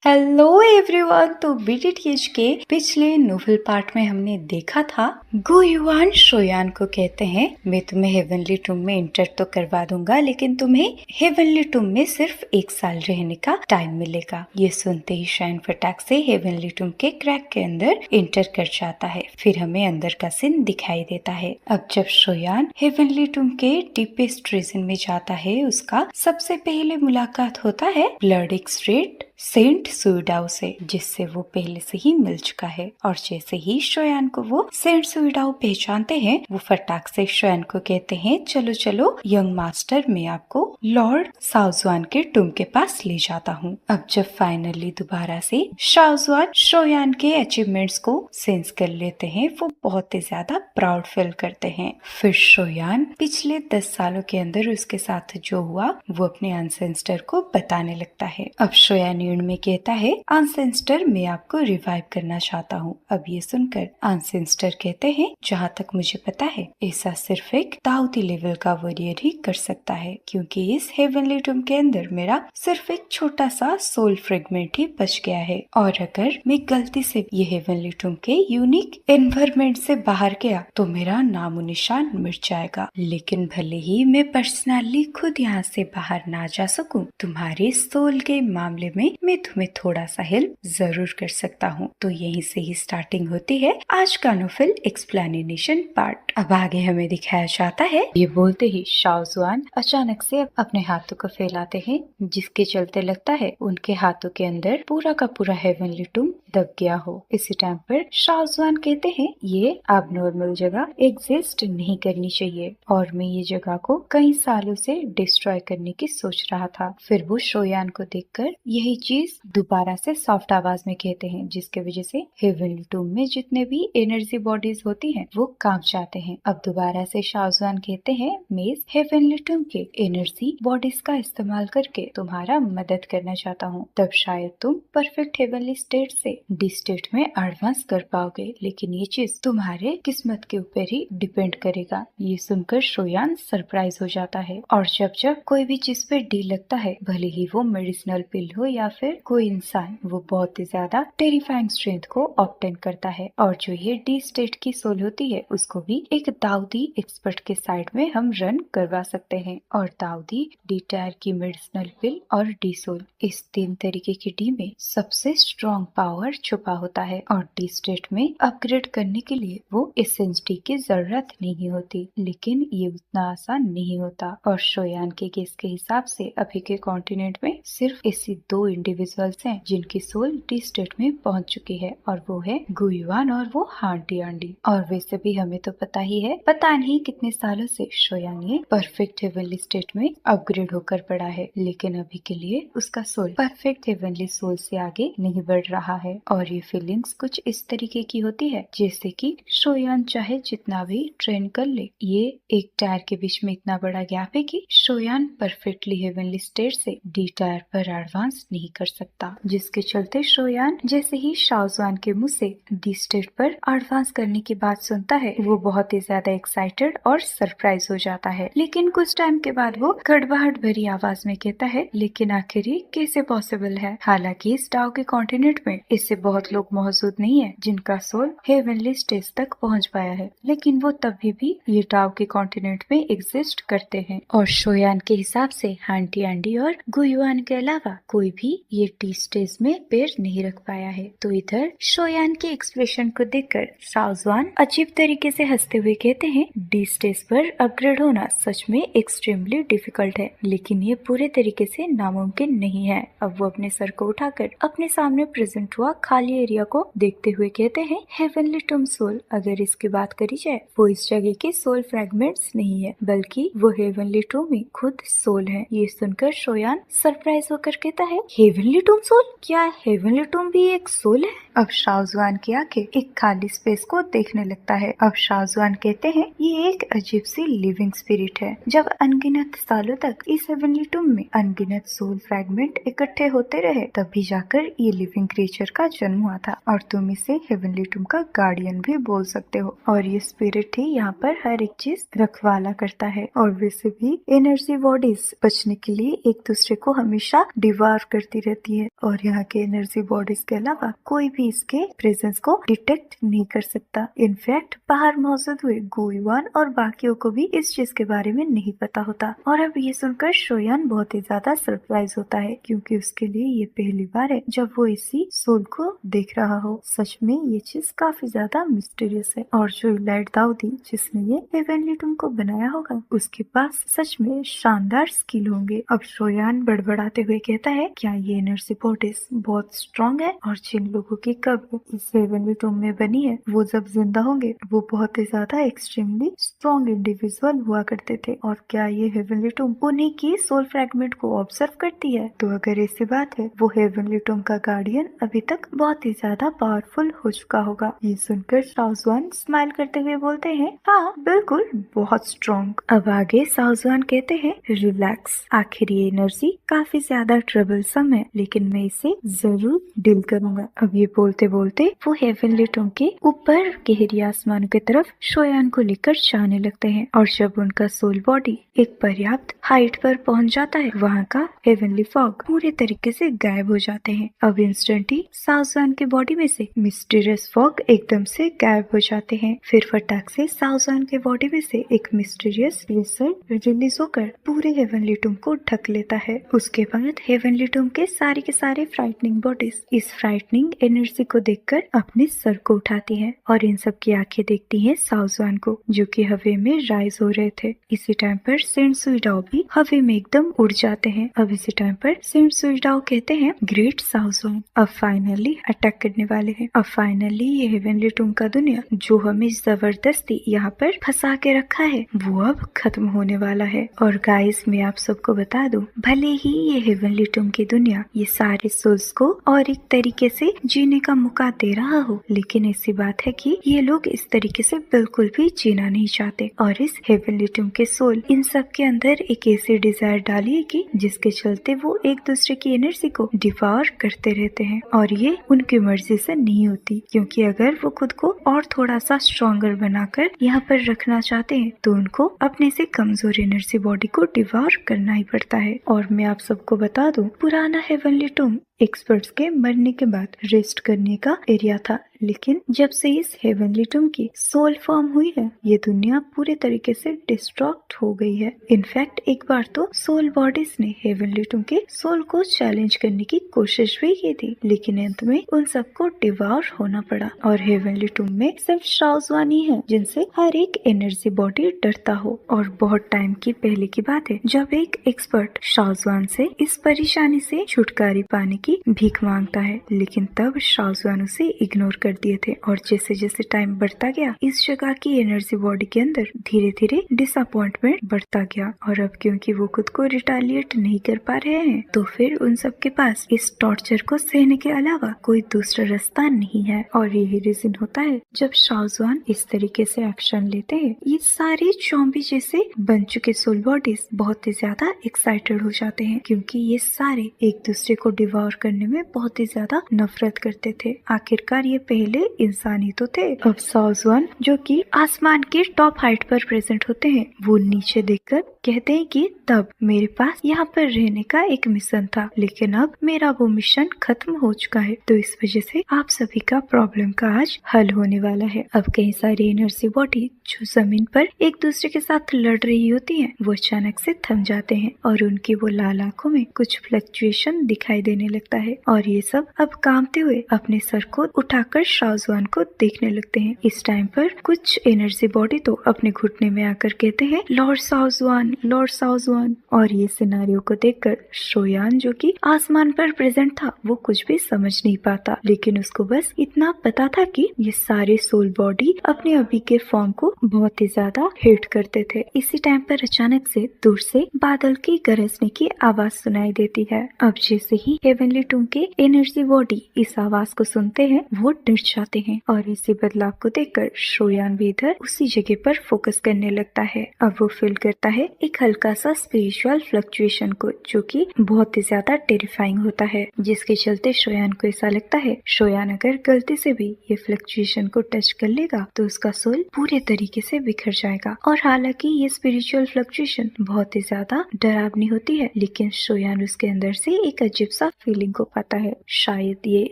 Hello everyone. तो बीटीटीएच के पिछले नोवेल पार्ट में हमने देखा था गो युआन शोयान को कहते हैं मैं तुम्हें हेवनली टूम में इंटर तो करवा दूंगा, लेकिन तुम्हें हेवनली टूम में सिर्फ 1 साल रहने का टाइम मिलेगा। ये सुनते ही शाइन फटाक से हेवनली टूम के क्रैक के अंदर इंटर कर जाता है। फिर हमें अंदर का सीन दिखाई देता है। अब जब शोयान हेवनली टूम के डीपेस्ट रीजन में जाता है, उसका सबसे पहले मुलाकात होता है ब्लड एक्सट्रेट सेंट सुइडाओ से, जिससे वो पहले से ही मिल चुका है। और जैसे ही शोयान को वो सेंट सुइडाओ पहचानते हैं, वो फटाक से शोयान को कहते हैं चलो चलो यंग मास्टर, मैं आपको लॉर्ड शाओजुआन के टूम के पास ले जाता हूँ। अब जब फाइनली दोबारा से शाओजुआन शोयान के अचीवमेंट्स को सेंस कर लेते हैं, वो बहुत ही ज्यादा प्राउड फील करते हैं। फिर शोयान पिछले 10 सालों के अंदर उसके साथ जो हुआ वो अपने एंसेस्टर को बताने लगता है। अब शोयान में कहता है एंसेस्टर मैं आपको रिवाइव करना चाहता हूँ। अब ये सुनकर एंसेस्टर कहते हैं जहाँ तक मुझे पता है ऐसा सिर्फ एक दाऊदी लेवल का वॉरियर ही कर सकता है, क्योंकि इस हेवनली टूम के अंदर मेरा सिर्फ एक छोटा सा सोल फ्रेगमेंट ही बच गया है, और अगर मैं गलती से ये हेवनली टूम के यूनिक एनवायरमेंट से बाहर गया तो मेरा नामो निशान मिट जाएगा। लेकिन भले ही मैं पर्सनली खुद यहाँ से बाहर ना जा सकूं, तुम्हारे सोल के मामले में मैं तुम्हें थोड़ा सा हेल्प जरूर कर सकता हूँ। तो यहीं से ही स्टार्टिंग होती है आज का नोवेल एक्सप्लेनेशन पार्ट। अब आगे हमें दिखाया जाता है ये बोलते ही शाओजुआन अचानक से अपने हाथों को फैलाते हैं, जिसके चलते लगता है उनके हाथों के अंदर पूरा का पूरा हेवनली टूम दब गया हो। इसी टाइम पर शाओजुआन कहते हैं ये अब नॉर्मल जगह एग्जिस्ट नहीं करनी चाहिए, और मैं ये जगह को कई सालों से डिस्ट्रॉय करने की सोच रहा था। फिर वो शोयान को देखकर यही चीज दोबारा से सॉफ्ट आवाज में कहते हैं, जिसके वजह से हेवनली टूम में जितने भी एनर्जी बॉडीज होती हैं वो कांप जाते हैं। अब दोबारा से शाओजुआन कहते हैं मैं इस हेवनली टूम के एनर्जी बॉडीज का इस्तेमाल करके तुम्हारा मदद करना चाहता हूँ, तब शायद तुम परफेक्ट हेवनली स्टेट से डी स्टेट में एडवांस कर पाओगे, लेकिन ये चीज तुम्हारे किस्मत के ऊपर ही डिपेंड करेगा। ये सुनकर शोयान सरप्राइज हो जाता है, और जब जब कोई भी चीज पे डी लगता है, भले ही वो मेडिसिनल पिल हो या फिर कोई इंसान, वो बहुत ही ज्यादा टेरिफाइंग स्ट्रेंथ को ऑब्टेन करता है। और जो ये डी स्टेट की सोल होती है उसको भी एक दाऊदी एक्सपर्ट के साइड में हम रन करवा सकते हैं। और दाऊदी, डी टायर की मेडिसिनल पिल और डी सोल, इस 3 तरीके की डी में सबसे स्ट्रॉन्ग पावर छुपा होता है, और डी स्टेट में अपग्रेड करने के लिए वो एसेंस डी की जरूरत नहीं होती। लेकिन ये उतना आसान नहीं होता, और शोयान के गेस के हिसाब से अभी के कॉन्टिनेंट में सिर्फ ऐसी 2 इंडिविजुअल्स हैं जिनकी सोल डी स्टेट में पहुंच चुकी है, और वो है गो युआन और वो हांटी आंडी। और वैसे भी हमें तो पता ही है, पता नहीं कितने सालों से शोयान ये परफेक्ट हेवनली स्टेट में अपग्रेड होकर पड़ा है, लेकिन अभी के लिए उसका सोल परफेक्ट हेवनली सोल से आगे नहीं बढ़ रहा है। और ये फीलिंग्स कुछ इस तरीके की होती है जैसे कि शोयान चाहे जितना भी ट्रेन कर ले, ये एक टायर के बीच में इतना बड़ा गैप है कि शोयान परफेक्टली हेवनली स्टेट से डी टायर पर एडवांस नहीं कर सकता, जिसके चलते शोयान जैसे ही शाओजुआन के मुंह से डी स्टेट पर एडवांस करने की बात सुनता है, वो बहुत ही ज्यादा एक्साइटेड और सरप्राइज हो जाता है। लेकिन कुछ टाइम के बाद वो कड़वाहट भरी आवाज में कहता है लेकिन आखिर ये कैसे पॉसिबल है? हालांकि इस टाओ के कॉन्टिनेंट में इससे बहुत लोग मौजूद नहीं है जिनका सोल हेवनली स्टेज तक पहुंच पाया है, लेकिन वो तभी भी ये टाओ के कॉन्टिनेंट में एग्जिस्ट करते हैं। और शोयान के हिसाब से हांटी आंडी और गुयुआन के अलावा कोई भी ये टी स्टेज में पैर नहीं रख पाया है। तो इधर शोयान के एक्सप्रेशन को देखकर शाओजुआन अजीब तरीके से हंसते हुए कहते हैं डी स्टेज पर अपग्रेड होना सच में एक्सट्रीमली डिफिकल्ट है, लेकिन ये पूरे तरीके से नामुमकिन नहीं है। अब वो अपने सर को उठाकर अपने सामने प्रेजेंट हुआ खाली एरिया को देखते हुए कहते हैं हेवनली टूम सोल, अगर इसकी बात करी जाए वो इस जगह के सोल फ्रेगमेंट्स नहीं है, बल्कि वो हेवनली टूम ही खुद सोल है। ये सुनकर शोयान सरप्राइज होकर कहता है हेवनली टूम सोल? क्या हेवनली टूम भी एक सोल है? अब शाहजहान की आंखें एक खाली स्पेस को देखने लगता है। अब शाहजहान कहते हैं ये एक अजीब सी लिविंग स्पिरिट है। जब अनगिनत सालों तक इस हेवनली टूम में अनगिनत सोल फ्रैगमेंट इकट्ठे होते रहे तभी जाकर ये लिविंग क्रिएचर का जन्म हुआ था और तुम इसे हेवनली टूम का गार्डियन भी बोल सकते हो। और ये स्पिरिट ही यहाँ पर हर एक चीज रखवाला करता है। और वैसे भी एनर्जी बॉडीज बचने के लिए एक दूसरे को हमेशा डिवार करती रहती है और यहाँ के एनर्जी बॉडीज के अलावा कोई भी इसके प्रेजेंस को डिटेक्ट नहीं कर सकता। इनफैक्ट बाहर मौजूद हुए गुइवान और बाकियों को भी इस चीज के बारे में नहीं पता होता। और अब ये सुनकर शोयान बहुत ही ज्यादा सरप्राइज होता है क्योंकि उसके लिए ये पहली बार है जब वो इसी सोल को देख रहा हो। सच में ये चीज काफी ज्यादा मिस्टीरियस है और जो इलाइट दाऊदी जिसने ये हेवनली टूम को बनाया होगा उसके पास सच में शानदार स्किल होंगे। अब शोयान बड़बड़ाते हुए कहता है क्या ये एनर्जी बॉडीज बहुत स्ट्रॉन्ग है और जिन लोगों की कब्र इस हेवनली टूम में बनी है वो जब जिंदा होंगे वो बहुत ही ज्यादा एक्सट्रीमली स्ट्रॉन्ग इंडिविजुअल हुआ करते थे। और क्या ये हेवनली टूम उन्हीं की सोल फ्रैगमेंट को ऑब्जर्व करती है? तो अगर ऐसी बात है वो हेवनली टूम का गार्डियन अभी तक बहुत ही ज्यादा पावरफुल हो चुका होगा। ये सुनकर शाहजहान स्माइल करते हुए बोलते हैं हाँ बिल्कुल बहुत स्ट्रॉन्ग। अब आगे शाहजहान कहते हैं रिलैक्स, आखिर ये एनर्जी काफी ज्यादा ट्रबलसम है लेकिन मैं इसे जरूर डील करूंगा। अब ये बोलते बोलते वो हेवनली टूम के ऊपर गहरी आसमानों की तरफ शोयान को लेकर जाने लगते हैं और जब उनका सोल बॉडी एक पर्याप्त हाइट पर पहुंच जाता है वहाँ का हेवनली फॉग पूरे तरीके से गायब हो जाते हैं। अब इंस्टेंट ही शाहजहान के बॉडी में से मिस्टीरियस फॉग एकदम से गायब हो जाते हैं। फिर फटाक से शाहजहान के बॉडी में से एक मिस्टीरियस रिजल्ट रिलीज होकर पूरे हेवनली टूम को ढक लेता है। उसके बाद हेवनली टूम के सारे फ्राइटनिंग बॉडीज इस फ्राइटनिंग एनर्जी को देखकर अपने सर को उठाती हैं और इन सब की आंखें देखती हैं शाहजहान को जो कि हवा में राइज हो रहे थे। इसी टाइम पर सेंट सुइडाओ भी हवा में एकदम उड़ जाते हैं। अब इसी टाइम पर सेंट सुइडाओ कहते हैं ग्रेट शाहजहान अब फाइनली अटैक करने वाले हैं। अब फाइनली ये हेवनली टूम का दुनिया जो हमें जबरदस्ती यहाँ पर फंसा के रखा है वो अब खत्म होने वाला है। और गाइस मैं आप सबको बता दूं भले ही ये हेवनली टूम की दुनिया ये सारे सोल्स को और एक तरीके से जीने का मौका दे रहा हो लेकिन ऐसी बात है कि ये लोग इस तरीके से बिल्कुल भी जीना नहीं चाहते और इस हेवनली टूम के सोल इन सब के अंदर एक ऐसी डिजायर डाली है कि जिसके चलते वो एक दूसरे की एनर्जी को डिवार करते रहते हैं और ये उनकी मर्जी से नहीं होती क्योंकि अगर वो खुद को और थोड़ा सा स्ट्रॉन्गर बनाकर यहाँ पर रखना चाहते हैं तो उनको अपने से कमजोर एनर्जी बॉडी को डिवार करना ही पड़ता है। और मैं आप सबको बता दूं पुराना हेवनली टूम एक्सपर्ट्स के मरने के बाद रेस्ट करने का एरिया था लेकिन जब से इस हेवनली टूम की सोल फॉर्म हुई है ये दुनिया पूरे तरीके से डिस्ट्रॉक्ट हो गई है। इनफैक्ट एक बार तो सोल बॉडीज ने हेवनली टूम के सोल को चैलेंज करने की कोशिश भी की थी लेकिन अंत में उन सबको डिवार होना पड़ा और हेवनली टूम में सिर्फ शाहजहान ही है जिनसे हर एक एनर्जी बॉडी डरता हो। और बहुत टाइम की पहले की बात है जब एक एक्सपर्ट शाहजहान से इस परेशानी से छुटकारा पाने की भीख मांगता है लेकिन तब शाहजहान उसे इग्नोर कर दिए थे और जैसे जैसे टाइम बढ़ता गया इस जगह की एनर्जी बॉडी के अंदर धीरे धीरे डिसअपॉइंटमेंट बढ़ता गया और अब क्योंकि वो खुद को रिटालिएट नहीं कर पा रहे हैं तो फिर उन सब के पास इस टॉर्चर को सहने के अलावा कोई दूसरा रास्ता नहीं है। और यही रीजन होता है जब शाहजहान इस तरीके से एक्शन लेते हैं ये सारे चौंबी जैसे बन चुके सोल बॉडीज बहुत ही ज्यादा एक्साइटेड हो जाते हैं क्योंकि ये सारे एक दूसरे को डिवोर करने में बहुत ही ज्यादा नफरत करते थे। आखिरकार ये पहले इंसान ही तो थे। अब शाहजहान जो कि आसमान के टॉप हाइट पर प्रेजेंट होते हैं वो नीचे देखकर कहते हैं कि तब मेरे पास यहाँ पर रहने का एक मिशन था लेकिन अब मेरा वो मिशन खत्म हो चुका है तो इस वजह से आप सभी का प्रॉब्लम का आज हल होने वाला है। अब कई सारी एनर्जी बॉडी जो जमीन पर एक दूसरे के साथ लड़ रही होती हैं वो अचानक से थम जाते हैं और उनकी वो लाल आंखों में कुछ फ्लक्चुएशन दिखाई देने लगता है और ये सब अब कांपते हुए अपने सर को उठाकर शाहजहान को देखने लगते हैं। इस टाइम पर कुछ एनर्जी बॉडी तो अपने घुटने में आकर कहते हैं लॉर्ड शाहजहान लॉर्ड साओजुआन। और ये सिनारियो को देखकर शोयान जो कि आसमान पर प्रेजेंट था वो कुछ भी समझ नहीं पाता, लेकिन उसको बस इतना पता था कि ये सारे सोल बॉडी अपने अभी के फॉर्म को बहुत ही ज्यादा हेट करते थे। इसी टाइम पर अचानक से दूर से बादल की गरजने की आवाज सुनाई देती है। अब जैसे ही हेवनली टूम के एनर्जी बॉडी इस आवाज को सुनते हैं वो डर जाते हैं और इसी बदलाव को देखकर शोयान भी इधर उसी जगह पर फोकस करने लगता है। अब वो फील करता है एक हल्का सा स्पिरिचुअल फ्लक्चुएशन को, जो कि बहुत ही ज्यादा टेरिफाइंग होता है, जिसके चलते शोयान को ऐसा लगता है शोयान अगर गलती से भी ये फ्लक्चुएशन को टच कर लेगा तो उसका सोल पूरे तरीके से बिखर जाएगा। और हालांकि ये स्पिरिचुअल फ्लक्चुएशन बहुत ही ज्यादा डरावनी होती है, लेकिन शोयान उसके अंदर से एक अजीब सा फीलिंग को पाता है। शायद ये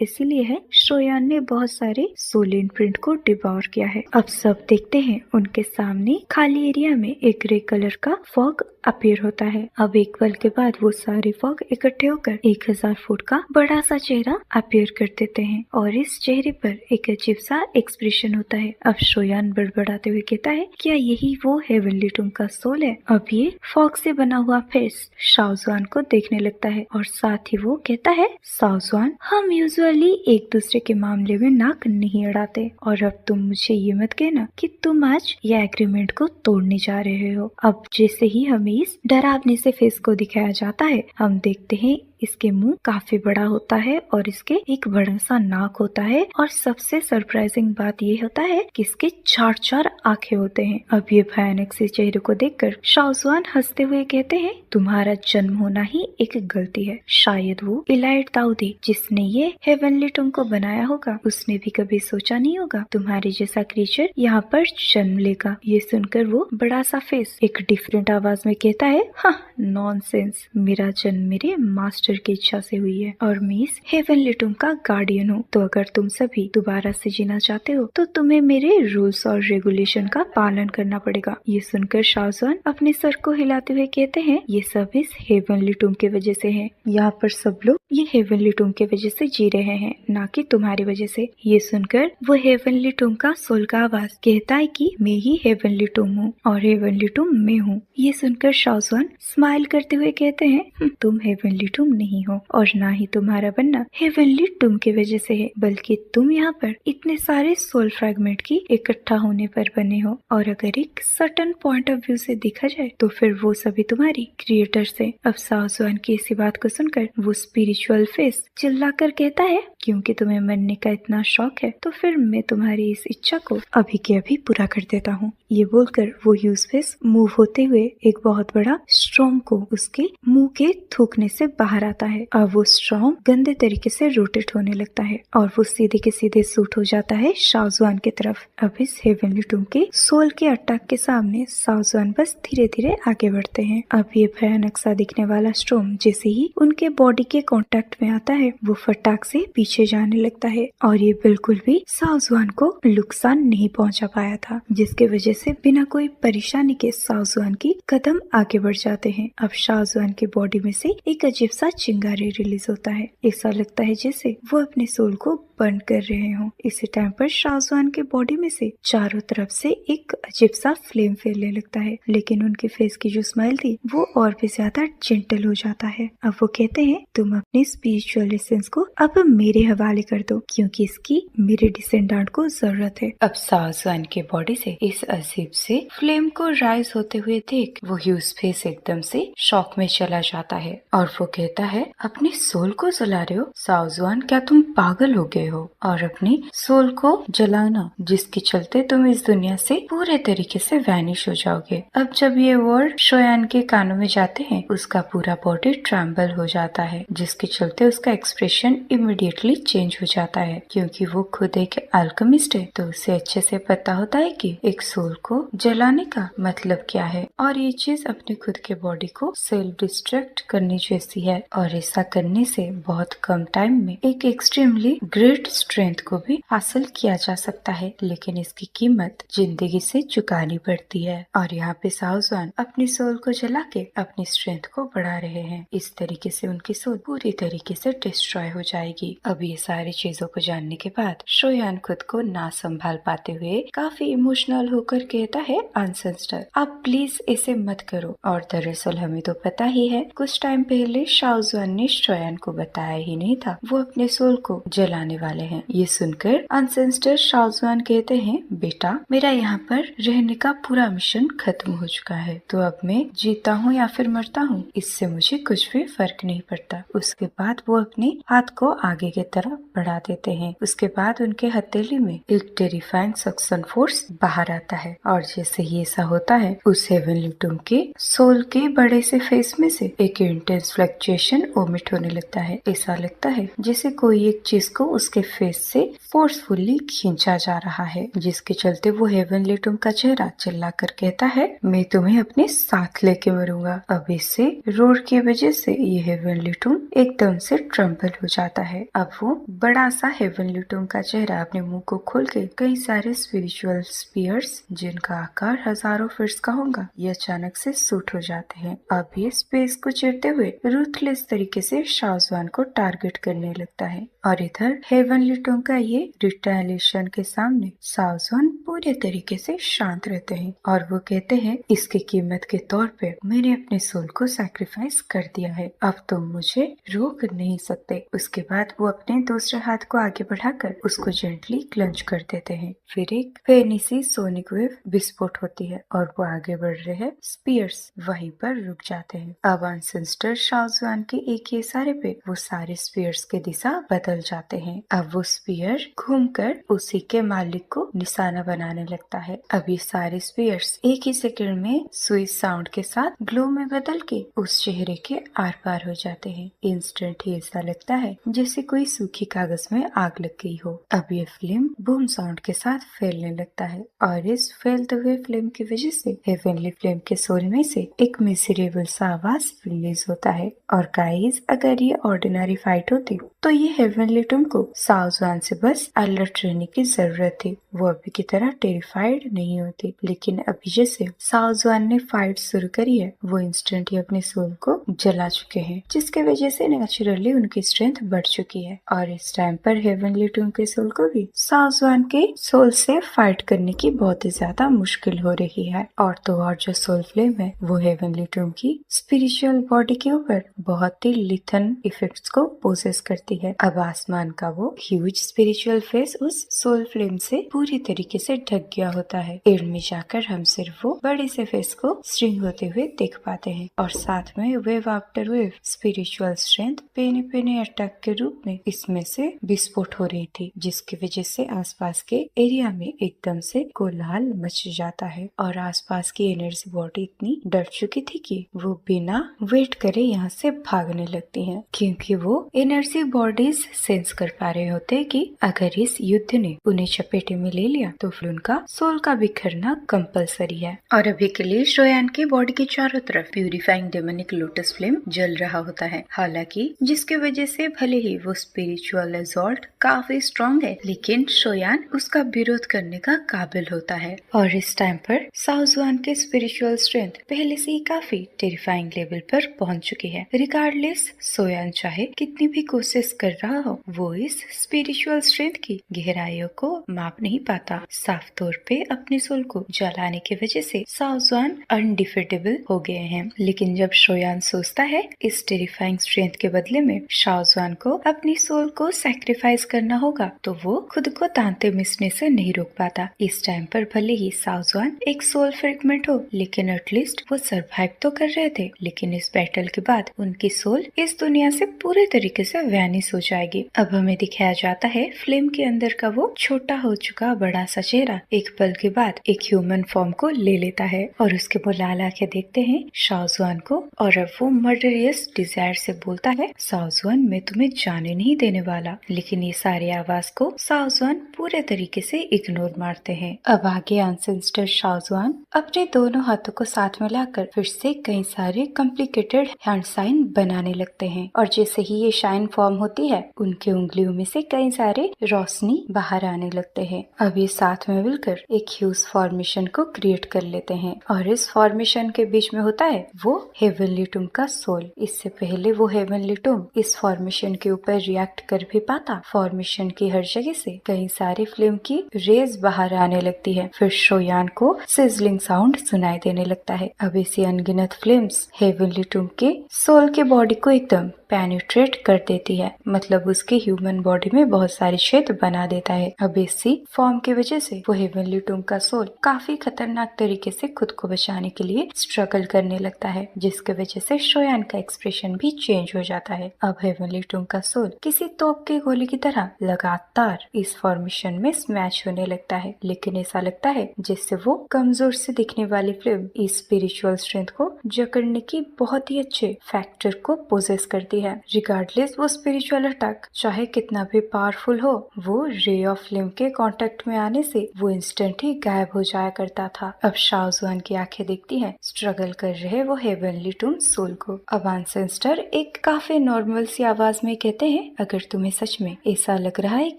इसीलिए है शोयान ने बहुत सारे सोल इम्प्रिंट को डिवॉर किया है। अब सब देखते हैं उनके सामने खाली एरिया में एक ग्रे कलर का फॉग अपीयर होता है। अब एक पल के बाद वो सारे फॉग इकट्ठे होकर 1000 फुट का बड़ा सा चेहरा अपीयर कर देते हैं और इस चेहरे पर एक अजीब सा एक्सप्रेशन होता है। अब शोयान बड़बड़ाते हुए कहता है क्या यही वो हेवनली टूम का सोल है? अब ये फॉग से बना हुआ फेस शाओजुआन को देखने लगता है और साथ ही वो कहता है शाओजुआन, हम यूजुअली एक दूसरे के मामले में नाक नहीं अड़ाते और अब तुम मुझे ये मत कहना कि तुम आज ये एग्रीमेंट को तोड़ने जा रहे हो। अब जैसे ही हमें इस डरावने से फेस को दिखाया जाता है हम देखते हैं इसके मुंह काफी बड़ा होता है और इसके एक बड़ा सा नाक होता है और सबसे सरप्राइजिंग बात ये होता है कि इसके 4 आंखें होते हैं। अब ये भयानक से चेहरे को देखकर शाओजुआन हंसते हुए कहते हैं तुम्हारा जन्म होना ही एक गलती है। शायद वो इलाइट दाऊदी जिसने ये हेवनली टूम को बनाया होगा उसने भी कभी सोचा नहीं होगा तुम्हारे जैसा क्रिएचर यहाँ पर जन्म लेगा। ये सुनकर वो बड़ा सा फेस एक डिफरेंट आवाज में कहता है हाँ नॉनसेंस, मेरा जन्म मेरे मास्टर की इच्छा से हुई है और मैं इस हेवनली टूम का गार्डियन हूँ। तो अगर तुम सभी दोबारा से जीना चाहते हो तो तुम्हें मेरे रूल्स और रेगुलेशन का पालन करना पड़ेगा। ये सुनकर शाओजुआन अपने सर को हिलाते हुए कहते हैं ये सब इस हेवनली टूम की वजह से है। यहाँ पर सब लोग ये हेवनली टूम की वजह से जी रहे हैं, ना कि तुम्हारी वजह से। ये सुनकर वो हेवनली टूम का सोल का आवाज कहता है कि मैं ही हेवनली टूम हूँ और हेवनली टूम मैं हूँ। ये सुनकर शाओजुआन स्माइल करते हुए कहते हैं तुम हेवनली टूम नहीं हो और ना ही तुम्हारा बनना हेवनली टूम की वजह से है, बल्कि तुम यहाँ पर इतने सारे सोल फ्रैगमेंट की इकट्ठा होने पर बने हो और अगर एक सर्टेन पॉइंट ऑफ व्यू से देखा जाए तो फिर वो सभी तुम्हारी क्रिएटर से। अब शाओजुआन की इसी बात को सुनकर वो स्पिरिचुअल फेस चिल्लाकर कहता है क्योंकि तुम्हें मरने का इतना शौक है तो फिर मैं तुम्हारी इस इच्छा को अभी के अभी पूरा कर देता हूँ। ये बोलकर वो ह्यूज फेस मूव होते हुए एक बहुत बड़ा स्ट्रॉम को उसके मुंह के थूकने से बाहर आता है। अब वो स्ट्रॉम गंदे तरीके से रोटेट होने लगता है और वो सीधे के सीधे सूट हो जाता है शाओजुआन की तरफ। अब इस हेवनली टूम के सोल के अटैक के सामने शाओजुआन बस धीरे धीरे आगे बढ़ते हैं। अब ये भयानक सा दिखने वाला स्ट्रॉम जैसे ही उनके बॉडी के कांटेक्ट में आता है वो फटाक से पीछे जाने लगता है और ये बिल्कुल भी शाओजुआन को नुकसान नहीं पहुंचा पाया था, जिसके वजह से बिना कोई परेशानी के शाओजुआन की कदम आगे बढ़ जाते हैं। अब शाओजुआन की बॉडी में से एक अजीब सा चिंगारी रिलीज होता है। ऐसा लगता है जैसे वो अपने सोल को बर्न कर रहे हों। इसी टाइम पर शाओजुआन के बॉडी में से चारों तरफ से एक अजीब सा फ्लेम फैलने लगता है, लेकिन उनके फेस की जो स्माइल थी वो और भी ज्यादा जेंटल हो जाता है। अब वो कहते हैं तुम अपने स्पिरिचुअल एसेंस को अब मेरे हवाले कर दो क्योंकि इसकी मेरे डिसेंडेंट को जरूरत है। अब शाओजुआन के बॉडी से इस अजीब से फ्लेम को राइज होते हुए देख वो ह्यूज फेस एकदम से शॉक में चला जाता है और वो कहता है अपने सोल को जला रहे हो शाओजुआन, क्या तुम पागल हो गए हो? और अपने सोल को जलाना जिसके चलते तुम इस दुनिया से पूरे तरीके से वैनिश हो जाओगे। अब जब ये वर्ड शोयान के कानों में जाते हैं उसका पूरा बॉडी ट्रैम्बल हो जाता है, जिसके चलते उसका एक्सप्रेशन इमीडिएटली चेंज हो जाता है। क्योंकि वो खुद एक अल्केमिस्ट है तो उसे अच्छे से पता होता है कि एक सोल को जलाने का मतलब क्या है और ये चीज अपने खुद के बॉडी को सेल्फ डिस्ट्रक्ट करने जैसी है और ऐसा करने से बहुत कम टाइम में एक एक्सट्रीमली ग्रेट ग्रेट स्ट्रेंथ को भी हासिल किया जा सकता है, लेकिन इसकी कीमत जिंदगी से चुकानी पड़ती है। और यहाँ पे साउज़ान अपनी सोल को जला के अपनी स्ट्रेंथ को बढ़ा रहे हैं। इस तरीके से उनकी सोल पूरी तरीके से डिस्ट्रॉय हो जाएगी। अब ये सारी चीजों को जानने के बाद शोयान खुद को ना संभाल पाते हुए काफी इमोशनल होकर कहता है, एंसेस्टर आप प्लीज इसे मत करो। और दरअसल हमें तो पता ही है, कुछ टाइम पहले शाओजुआन ने शोयान को बताया ही नहीं था वो अपने सोल को जलाने वाले हैं। ये सुनकर एंसेस्टर शाओजुआन कहते हैं, बेटा मेरा यहाँ पर रहने का पूरा मिशन खत्म हो चुका है, तो अब मैं जीता हूँ या फिर मरता हूँ इससे मुझे कुछ भी फर्क नहीं पड़ता। उसके बाद वो अपने हाथ को आगे की तरफ बढ़ा देते हैं। उसके बाद उनके हथेली में एक टेरिफाइंग सक्शन फोर्स बाहर आता है और जैसे ही ऐसा होता है उस हेवनली टूम के सोल के बड़े से फेस में से एक इंटेंस फ्लक्चुएशन ओमिट होने लगता है। ऐसा लगता है जैसे कोई एक चीज को उसके फेस से फोर्सफुली खींचा जा रहा है, जिसके चलते वो हेवनली टूम का चेहरा चिल्ला कर कहता है, मैं तुम्हें अपने साथ लेके मरूंगा। अब इससे रोड की वजह से ये हेवनली टूम एकदम से ट्रम्बल हो जाता है। अब वो बड़ा सा हेवनली टूम का चेहरा अपने मुंह को खोल के कई सारे स्पिरिचुअल स्पीयर्स जिनका आकार हजारों फीट्स का होगा ये अचानक से शूट हो जाते हैं। अब ये स्पेस को चिरते हुए रूथलेस तरीके से शाओजुआन को टारगेट करने लगता है और इधर हेवनली टूम का ये रिटेलिएशन के सामने शाओजुआन पूरे तरीके से शांत रहते हैं और वो कहते हैं, इसकी कीमत के तौर पे मैंने अपने सोल को सैक्रिफाइस कर दिया है, अब तुम मुझे रोक नहीं सकते। उसके बाद वो अपने दूसरे हाथ को आगे बढ़ाकर उसको जेंटली क्लंच कर देते हैं। फिर एक फैनी सी सोनिक वेव विस्फोट होती है और वो आगे बढ़ रहे स्पीयर्स वहीं पर रुक जाते हैं। अब एंसेस्टर शाओजुआन के एक ही इशारे पे वो सारे स्पीयर्स की दिशा बदल जाते हैं। अब वो स्पीयर घूमकर उसी के मालिक को निशाना बनाने लगता है। अब ये सारे स्पीयर्स एक ही सेकंड में स्विच साउंड के साथ ग्लो में बदल के उस चेहरे के आर पार हो जाते हैं। इंस्टेंट ही ऐसा लगता है जैसे कोई सूखी कागज में आग लग गई हो। अब ये फिल्म बूम साउंड के साथ फैलने लगता है और इस फैलते हुए फिल्म की वजह से हेवनली फ्लेम के सोल में से एक मिजरेबल सा आवाज रिलीज होता है। और गाइस, अगर ये ऑर्डिनरी फाइट होती तो ये हेवनली टूम को शाओजुआन से बस अलर्ट रहने की जरूरत थी, वो अभी की तरह टेरिफाइड नहीं होती। लेकिन अभी जैसे शाओजुआन ने फाइट शुरू करी है वो इंस्टेंट ही अपने सोल को जला चुके हैं, जिसके वजह से नेचुरली उनकी स्ट्रेंथ बढ़ चुकी है। और इस टाइम पर हेवनली टूम के सोल को भी शाओजुआन के सोल से फाइट करने की बहुत ही ज्यादा मुश्किल हो रही है। और तो और जो सोल फ्लेम है वो हेवनली टूम की स्पिरिचुअल बॉडी के ऊपर बहुत ही लिथन इफेक्ट्स को पोसेस करती है। अब आसमान का वो ह्यूज स्पिरिचुअल फेस उस सोल फ्लेम से पूरी तरीके से ढक गया होता है। एंड में जाकर हम सिर्फ वो बड़े से फेस को स्ट्रिंग होते हुए देख पाते हैं और साथ में wave after wave spiritual strength पेने पेने अटैक के रूप में इसमें से विस्फोट हो रही थी, जिसकी वजह से आसपास के एरिया में एकदम से कोलाहल मच जाता है और आसपास की एनर्जी बॉडी इतनी डर चुकी थी कि वो बिना वेट करे यहाँ से भागने लगती हैं, क्योंकि वो एनर्जी बॉडीज सेंस कर पा रहे होते कि अगर इस युद्ध ने उन्हें चपेटे में ले लिया तो फिर उनका सोल का बिखरना कंपलसरी है। और अभी के लिए शोयान की बॉडी के चारों तरफ प्यूरिफाइंग डेमोनिक लोटस फ्लेम जल रहा होता है। हालांकि जिसके वजह से भले ही वो स्पिरिचुअल एसॉल्ट काफी स्ट्रॉन्ग है, लेकिन शोयान उसका विरोध करने का काबिल होता है। और इस टाइम पर शाओजुआन के स्पिरिचुअल स्ट्रेंथ पहले से ही काफी टेरिफाइंग लेवल पर पहुंच चुकी है। रिगार्डलेस शोयान चाहे कितनी भी कोशिश कर रहा हो, वो इस स्पिरिचुअल स्ट्रेंथ की गहराइयों को माप नहीं पाता। साफ तौर पे अपने सोल को जलाने की वजह से शाओजुआन अनडिफिटेबल हो गए हैं। लेकिन जब शोयान सोचता है इस टेरिफाइंग स्ट्रेंथ के बदले में शाओजुआन को अपनी सोल को सैक्रिफाइस करना होगा, तो वो खुद को तांते मिसने से नहीं रोक पाता। इस टाइम पर भले ही शाओजुआन एक सोल फ्रेगमेंट हो, लेकिन एटलीस्ट वो सरवाइव तो कर रहे थे। लेकिन इस बैटल के बाद उनकी सोल इस दुनिया से पूरे तरीके से वैनिश हो जाएगी। अब हमें दिखाया जाता है फ्लेम के अंदर का वो छोटा हो चुका बड़ा सा चेहरा एक पल के बाद एक ह्यूमन फॉर्म को ले लेता है और उसके वो लाल आंखें देखते हैं शाओजुआन को और अब वो मर्डरियस डिजायर से बोलता है, शाओजुआन मैं तुम्हें जाने नहीं देने वाला। लेकिन ये सारी आवाज को शाओजुआन पूरे तरीके से इग्नोर मारते हैं। अब आगे एंसेस्टर शाओजुआन अपने दोनों हाथों को साथ मिलाकर फिर से कई सारे कॉम्प्लिकेटेड हैंड साइन बनाने लगते हैं और जैसे ही ये शाइन फॉर्म होती है उनके उंगलियों में से कई सारे रोशनी बाहर आने लगते हैं। अब ये साथ में मिलकर एक ह्यूज फॉर्मेशन को क्रिएट कर लेते हैं और इस फॉर्मेशन के बीच में होता है वो हेवनली टूम का सोल। इससे पहले वो हेवनली टूम इस फॉर्मेशन के ऊपर रिएक्ट कर भी पाता, फॉर्मेशन की हर जगह से कई सारी फ्लेम की रेज बाहर आने लगती है। फिर शोयान को सिजलिंग साउंड सुनाई देने लगता है। अब इसी अनगिनत फ्लेम्स हेवनली टूम के सोल के बॉडी को एकदम पेनिट्रेट कर देती है, मतलब उसके ह्यूमन बॉडी में बहुत सारे छेद बना देता है। अब इसी फॉर्म की वजह से वो हेवनली टूम का सोल काफी खतरनाक तरीके से खुद को बचाने के लिए स्ट्रगल करने लगता है, जिसके वजह से शोयान का एक्सप्रेशन भी चेंज हो जाता है। अब हेवनली टूम का सोल किसी तोप के गोली की तरह लगातार इस फॉर्मेशन में स्मैश होने लगता है, लेकिन ऐसा लगता है जिससे वो कमजोर से दिखने वाली फ्लेम इस स्पिरिचुअल स्ट्रेंथ को जकड़ने की बहुत ही अच्छे फैक्टर को पोजेस करती है। रिगार्डलेस वो स्पिरिचुअल अटैक चाहे कितना भी पावरफुल हो, वो रे ऑफ फ्लेम के कांटेक्ट में आने से वो इंस्टेंट ही गायब हो जाया करता था। अब शाओजुआन की आंखें देखती हैं स्ट्रगल कर रहे वो हेवनली टूम सोल को। अब एंसेस्टर एक काफी नॉर्मल सी आवाज में कहते हैं, अगर तुम्हें सच में ऐसा लग रहा है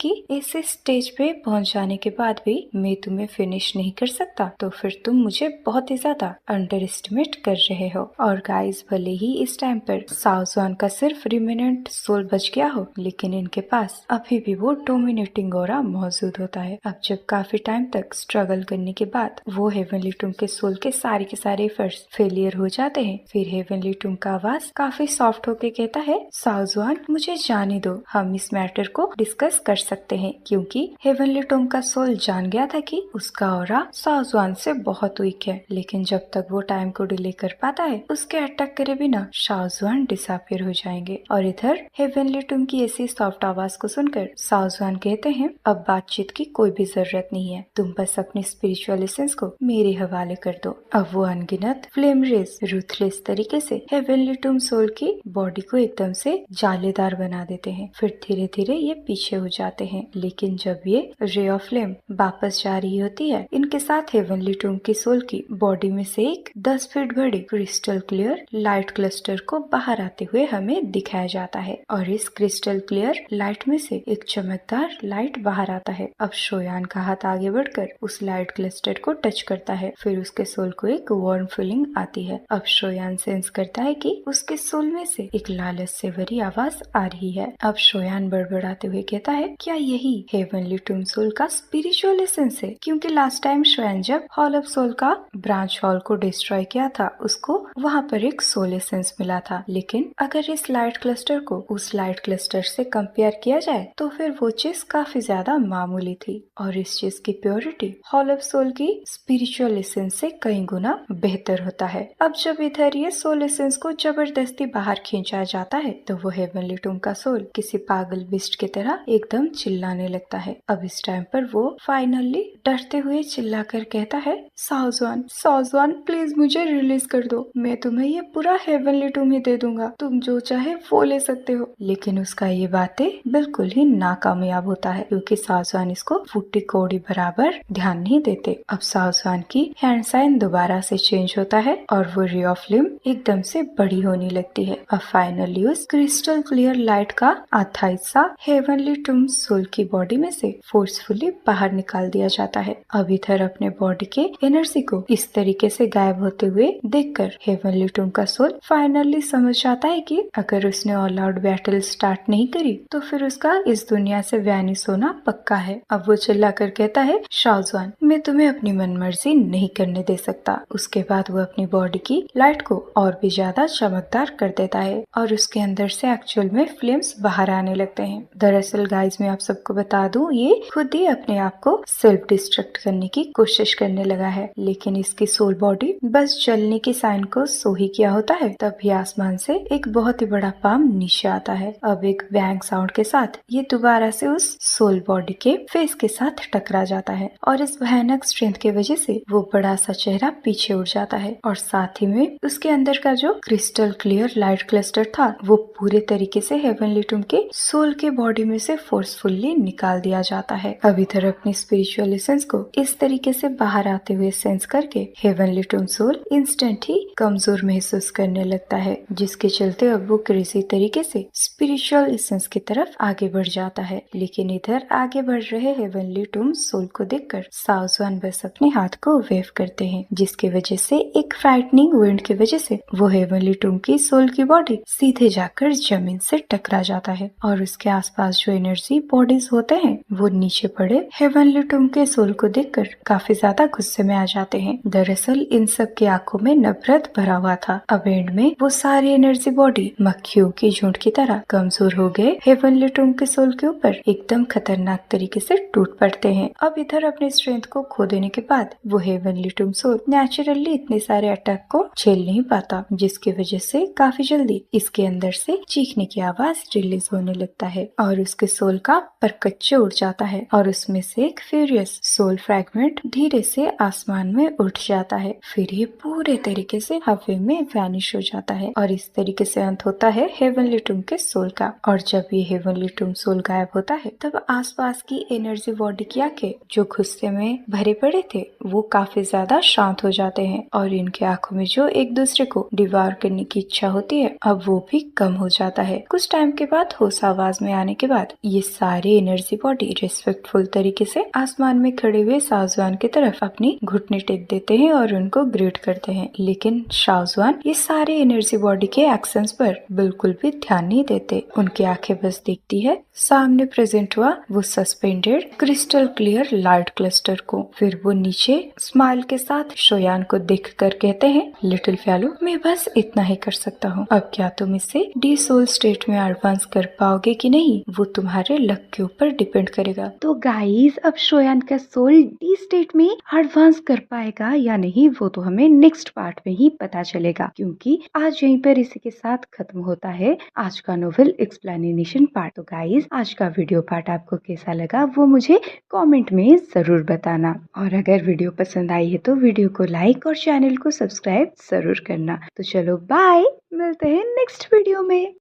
कि ऐसे स्टेज पे पहुंच जाने के बाद भी मैं तुम्हें फिनिश नहीं कर सकता, तो फिर तुम मुझे बहुत ही ज्यादा अंडर एस्टिमेट कर रहे हो। और गाइस, भले ही इस टाइम पर शाओजुआन का सिर्फ रिमेनेंट सोल बच गया हो, लेकिन इनके पास अभी भी वो डोमिनेटिंग ऑरा मौजूद होता है। अब जब काफी टाइम तक स्ट्रगल करने के बाद वो हेवनली टूम के सोल के सारे एफर्ट्स फेलियर हो जाते हैं, फिर हेवनली टूम का आवाज काफी सॉफ्ट होके कहता है, शाओजुआन मुझे जाने दो, हम इस मैटर को डिस्कस कर सकते हैं। क्योंकि हेवनली टूम का सोल जान गया था कि उसका ऑरा शाओजुआन से बहुत वीक है, लेकिन जब तक वो टाइम को डिले कर पाता है, उसके अटैक करे बिना शाओजुआन डिसअपीयर हो जाएंगे। और इधर हेवनली टूम की ऐसी सॉफ्ट आवाज को सुनकर शाओजुआन कहते हैं, अब बातचीत की कोई भी जरूरत नहीं है, तुम बस अपने स्पिरिचुअल एसेंस को मेरे हवाले कर दो। अब वो अनगिनत फ्लेम रेज रूथलेस तरीके से हेवनली टूम सोल की बॉडी को एकदम से जालीदार बना देते हैं। फिर धीरे धीरे ये पीछे हो जाते हैं, लेकिन जब ये रे ऑफ फ्लेम वापस जा रही होती है, इनके साथ हेवनली टूम की सोल की बॉडी में से एक 10 फीट बड़ी क्रिस्टल क्लियर लाइट क्लस्टर को बाहर आते हुए हमें दिखाया जाता है। और इस क्रिस्टल क्लियर लाइट में से एक चमकदार लाइट बाहर आता है। अब शोयान का हाथ आगे बढ़कर उस लाइट क्लस्टर को टच करता है, फिर उसके सोल को एक वार्म फीलिंग आती है। अब शोयान सेंस करता है कि उसके सोल में से एक लालच से भरी आवाज आ रही है। अब शोयान बड़बड़ाते हुए कहता है, क्या यही हेवनली टूम सोल का स्पिरिचुअल एसेंस है? क्योंकि लास्ट टाइम शोयान जब हॉल ऑफ सोल का ब्रांच हॉल को डिस्ट्रॉय किया था, उसको वहाँ पर एक सोल एसेंस मिला था, लेकिन अगर इस लाइट क्लस्टर को उस लाइट क्लस्टर से कंपेयर किया जाए तो फिर वो चीज काफी ज्यादा मामूली थी, और इस चीज की प्योरिटी हॉल ऑफ सोल की स्पिरिचुअल एसेंस से कई गुना बेहतर होता है। अब जब इधर ये सोल एसेंस को जबरदस्ती बाहर खींचा जाता है, तो वो हेवनली टूम का सोल किसी पागल बिस्ट की तरह एकदम चिल्लाने लगता है। अब इस टाइम पर वो फाइनली डरते हुए चिल्लाकर कहता है, शाओजुआन प्लीज मुझे रिलीज कर दो, मैं तुम्हें ये पूरा हेवनली टूम ही दे दूंगा, तुम जो चाहे वो ले सकते हो। लेकिन उसका ये बातें बिल्कुल ही नाकामयाब होता है, क्योंकि शाओजुआन इसको फूटी कौड़ी बराबर ध्यान नहीं देते। अब शाओजुआन की हैंड साइन दोबारा से चेंज होता है और वो रे ऑफ फ्लेम एकदम से बड़ी होने लगती है। अब फाइनली उस क्रिस्टल क्लियर लाइट का आधा हिस्सा हेवनली टूम सोल की बॉडी में से फोर्सफुली बाहर निकाल दिया जाता है। अब इधर अपने बॉडी के एनर्जी को इस तरीके से गायब होते हुए देखकर हेवनली टूम का सोल फाइनली समझ जाता है कि अगर उसने ऑल आउट बैटल स्टार्ट नहीं करी तो फिर उसका इस दुनिया से वैनिश होना पक्का है। अब वो चिल्लाकर कहता है, शाओजुआन मैं तुम्हें अपनी मनमर्जी नहीं करने दे सकता। उसके बाद वो अपनी बॉडी की लाइट को और भी ज्यादा चमकदार कर देता है और उसके अंदर से एक्चुअल में फ्लेम्स बाहर आने लगते हैं। दरअसल गाइस, मैं आप सबको बता दूं, ये खुद ही अपने आप को सेल्फ डिस्ट्रक्ट करने की कोशिश करने लगा है, लेकिन इसकी सोल बॉडी बस जलने की साइन को सो ही किया होता है। तभी आसमान से एक बहुत ही बड़ा पाम नीचे आता है। अब एक बैंग साउंड के साथ ये दोबारा से उस सोल बॉडी के फेस के साथ टकरा जाता है और इस भयानक स्ट्रेंथ की वजह से वो बड़ा सा चेहरा पीछे उड़ जाता है और साथ ही में उसके अंदर का जो क्रिस्टल क्लियर लाइट क्लस्टर था वो पूरे तरीके से हेवनली टूम के सोल के बॉडी में से फोर्सफुली निकाल दिया जाता है। अब इधर अपनी स्पिरिचुअल एसेंस को इस तरीके से बाहर आते हुए सेंस करके हेवनली टूम सोल इंस्टेंट ही कमजोर महसूस करने लगता है, जिसके चलते अब वो क्रेजी तरीके से स्पिरिचुअल एसेंस की तरफ आगे बढ़ जाता है। लेकिन इधर आगे बढ़ रहे हेवनली टूम सोल को देखकर साउजवान बस अपने हाथ को वेव करते हैं, जिसकी वजह से एक फ्राइटनिंग विंड की वजह से वो हेवनली टूम की सोल की बॉडी सीधे जाकर जमीन से टकरा जाता है और उसके आसपास जो एनर्जी बॉडीज होते हैं वो नीचे पड़े हेवनली टूम के सोल को देखकर काफी ज्यादा गुस्से में आ जाते हैं। दरअसल इन सब की आंखों में नफरत भरा हुआ था। अब एंड में वो सारी एनर्जी बॉडी मक्खियों की झुंड की तरह कमजोर हो गए हेवनली टूम के सोल के ऊपर एकदम खतरनाक तरीके से टूट पड़ते हैं। अब इधर अपने स्ट्रेंथ को खो देने के बाद वो हेवनली टूम सोल नेचुरली इतने सारे अटैक को झेल नहीं पाता, जिसकी वजह से काफी जल्दी इसके अंदर से चीखने की आवाज रिलीज होने लगता है और उसके सोल का परकच्चे उड़ जाता है और उसमें से एक फ्यूरियस सोल फ्रैगमेंट धीरे से आसमान में उठ जाता है। फिर ये पूरे तरीके से हवा में वैनिश हो जाता है और इस तरीके से अंत होता है हेवनली टूम के सोल का। और जब ये हेवनली टूम सोल गायब होता है तब आसपास की एनर्जी बॉडी की आंखें जो गुस्से में भरे पड़े थे वो काफी ज्यादा शांत हो जाते हैं और इनके आंखों में जो एक दूसरे को डिवार करने की इच्छा होती है अब वो भी कम हो जाता है। कुछ टाइम के बाद होश आवाज में आने के बाद ये सारे एनर्जी बॉडी रिस्पेक्टफुल तरीके से आसमान में खड़े हुए शाहजहान की तरफ अपनी घुटने टेक देते हैं और उनको ग्रीट करते हैं। लेकिन शाहजहान ये सारे एनर्जी बॉडी के एक्शंस पर बिल्कुल भी ध्यान नहीं देते। उनकी आंखें बस देखती है सामने प्रेजेंट हुआ वो suspended crystal clear light cluster को। फिर वो नीचे स्माइल के साथ शोयान को देखकर कहते हैं, लिटिल फेलो मैं बस इतना ही कर सकता हूँ। अब क्या तुम इसे डी सोल स्टेट में एडवांस कर पाओगे कि नहीं वो तुम्हारे लक के ऊपर डिपेंड करेगा। तो गाइस अब शोयान का सोल डी स्टेट में एडवांस कर पाएगा या नहीं वो तो हमें नेक्स्ट पार्ट में ही पता चलेगा, क्योंकि आज यहीं पर इसी के साथ खत्म होता है आज का नोवेल एक्सप्लेनेशन पार्ट। तो गाइस आज का वीडियो पार्ट आपको कैसा लगा वो मुझे कमेंट में जरूर बताना और अगर वीडियो पसंद आई है तो वीडियो को लाइक और चैनल को सब्सक्राइब जरूर करना। तो चलो बाय, मिलते हैं नेक्स्ट वीडियो में।